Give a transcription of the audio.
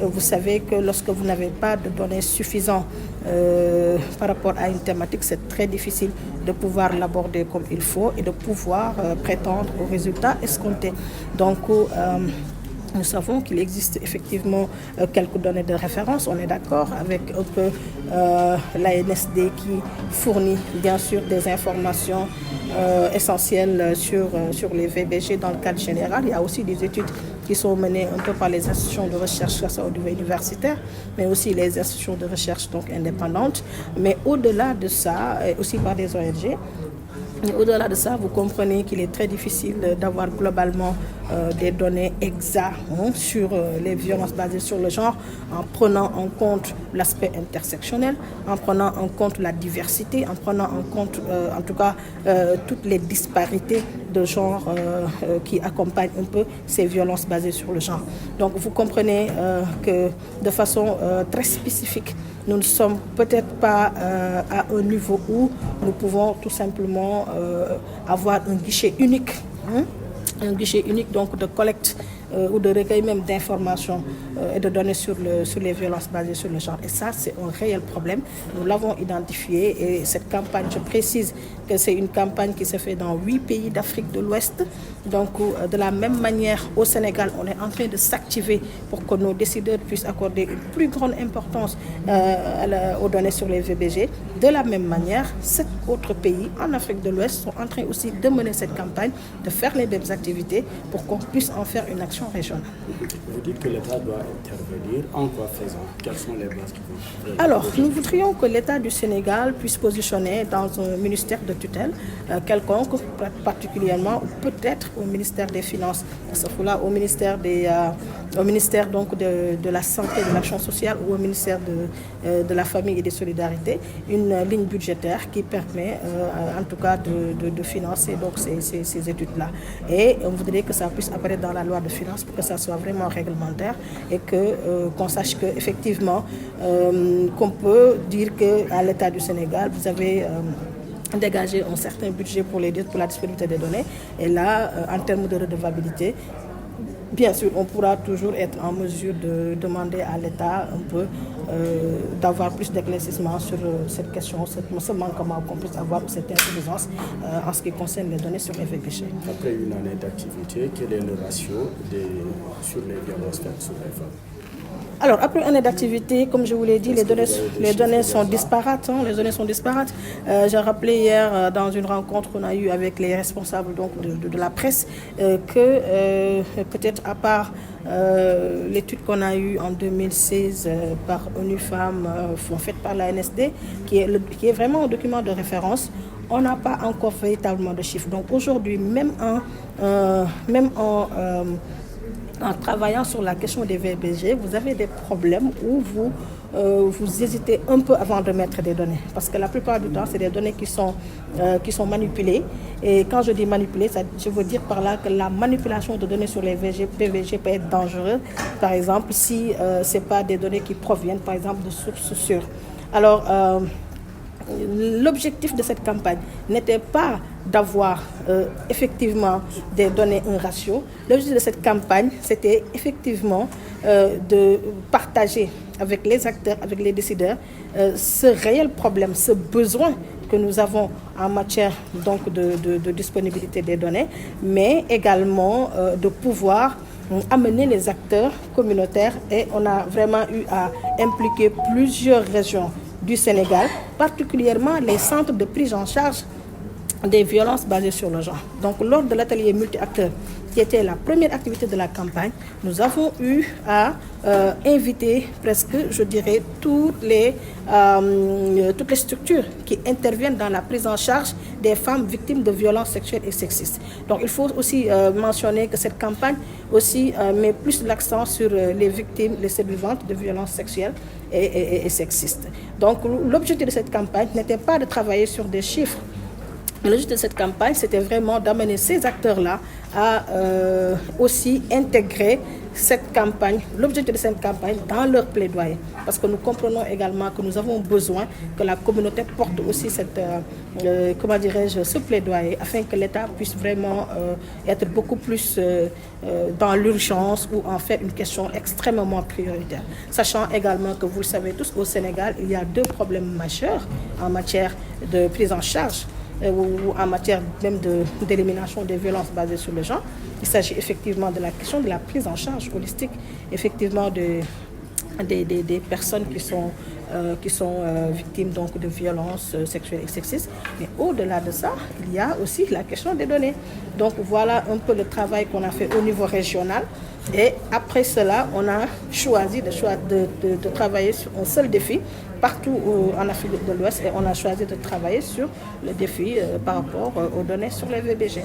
Vous savez que lorsque vous n'avez pas de données suffisantes par rapport à une thématique, c'est très difficile de pouvoir l'aborder comme il faut et de pouvoir prétendre aux résultats escomptés. Donc, nous savons qu'il existe effectivement quelques données de référence, on est d'accord, avec un peu l'ANSD qui fournit bien sûr des informations essentielles sur les VBG dans le cadre général. Il y a aussi des études qui sont menées un peu par les institutions de recherche au niveau universitaire, mais aussi les institutions de recherche donc indépendantes. Mais au-delà de ça, et aussi par des ONG, au-delà de ça, vous comprenez qu'il est très difficile d'avoir globalement des données exactes sur les violences basées sur le genre en prenant en compte l'aspect intersectionnel, en prenant en compte la diversité, en prenant en compte en tout cas toutes les disparités de genre qui accompagnent un peu ces violences basées sur le genre. Donc vous comprenez que de façon très spécifique, nous ne sommes peut-être pas à un niveau où nous pouvons tout simplement avoir un guichet unique, un guichet unique donc de collecte ou de recueil même d'informations et de données sur les violences basées sur le genre. Et ça, c'est un réel problème. Nous l'avons identifié et cette campagne, je précise que c'est une campagne qui se fait dans 8 pays d'Afrique de l'Ouest. Donc, de la même manière, au Sénégal, on est en train de s'activer pour que nos décideurs puissent accorder une plus grande importance aux données sur les VBG. De la même manière, 7 autres pays en Afrique de l'Ouest sont en train aussi de mener cette campagne, de faire les mêmes activités pour qu'on puisse en faire une action régionale. Vous dites que l'État doit intervenir. En quoi faisant? Quelles sont les bases qui vont... Alors, nous voudrions que l'État du Sénégal puisse positionner dans un ministère de tutelle quelconque, particulièrement ou peut-être au ministère des Finances, là, au ministère donc de la Santé et de l'Action sociale ou au ministère de la Famille et des Solidarités, une ligne budgétaire qui permet en tout cas de financer donc ces études-là. Et on voudrait que ça puisse apparaître dans la loi de finances pour que ça soit vraiment réglementaire et qu'on sache qu'effectivement, qu'on peut dire qu'à l'État du Sénégal, vous avez dégagé un certain budget pour la disponibilité des données. Et là, en termes de redevabilité, bien sûr, on pourra toujours être en mesure de demander à l'État un peu d'avoir plus d'éclaircissement sur cette question, ce manquement qu'on puisse avoir, cette insuffisance en ce qui concerne les données sur les VBG. Après une année d'activité, quel est le ratio sur les violences faites sur les femmes? Alors, après une année d'activité, comme je vous l'ai dit, les données sont disparates. Les données sont disparates. J'ai rappelé hier dans une rencontre qu'on a eue avec les responsables donc, de la presse que peut-être à part l'étude qu'on a eue en 2016 par ONU Femmes, faite par l'ANSD, qui est vraiment un document de référence, on n'a pas encore véritablement de chiffres. Donc aujourd'hui, même en travaillant sur la question des VBG, vous avez des problèmes où vous hésitez un peu avant de mettre des données. Parce que la plupart du temps, c'est des données qui sont manipulées. Et quand je dis manipulées, je veux dire par là que la manipulation de données sur les VBG peut être dangereuse. Par exemple, si ce n'est pas des données qui proviennent, par exemple, de sources sûres. Alors, l'objectif de cette campagne n'était pas d'avoir effectivement des données, un ratio. L'objectif de cette campagne, c'était effectivement de partager avec les acteurs, avec les décideurs, ce réel problème, ce besoin que nous avons en matière donc, de disponibilité des données, mais également de pouvoir amener les acteurs communautaires. Et on a vraiment eu à impliquer plusieurs régions du Sénégal, particulièrement les centres de prise en charge des violences basées sur le genre. Donc, lors de l'atelier multi-acteurs, qui était la première activité de la campagne, nous avons eu à inviter presque, je dirais, toutes les structures qui interviennent dans la prise en charge des femmes victimes de violences sexuelles et sexistes. Donc, il faut aussi mentionner que cette campagne aussi met plus l'accent sur les victimes, les survivantes de violences sexuelles et sexistes. Donc, l'objectif de cette campagne n'était pas de travailler sur des chiffres L'objectif de cette campagne, c'était vraiment d'amener ces acteurs-là à aussi intégrer cette campagne, l'objectif de cette campagne dans leur plaidoyer. Parce que nous comprenons également que nous avons besoin que la communauté porte aussi cette, ce plaidoyer afin que l'État puisse vraiment être beaucoup plus dans l'urgence ou en faire une question extrêmement prioritaire. Sachant également que vous le savez tous, au Sénégal, il y a 2 problèmes majeurs en matière de prise en charge ou en matière même d'élimination des violences basées sur le genre. Il s'agit effectivement de la question de la prise en charge holistique, effectivement des personnes qui sont victimes donc, de violences sexuelles et sexistes. Mais au-delà de ça, il y a aussi la question des données. Donc voilà un peu le travail qu'on a fait au niveau régional. Et après cela, on a choisi de travailler sur un seul défi partout en Afrique de l'Ouest et on a choisi de travailler sur le défi par rapport aux données sur les VBG.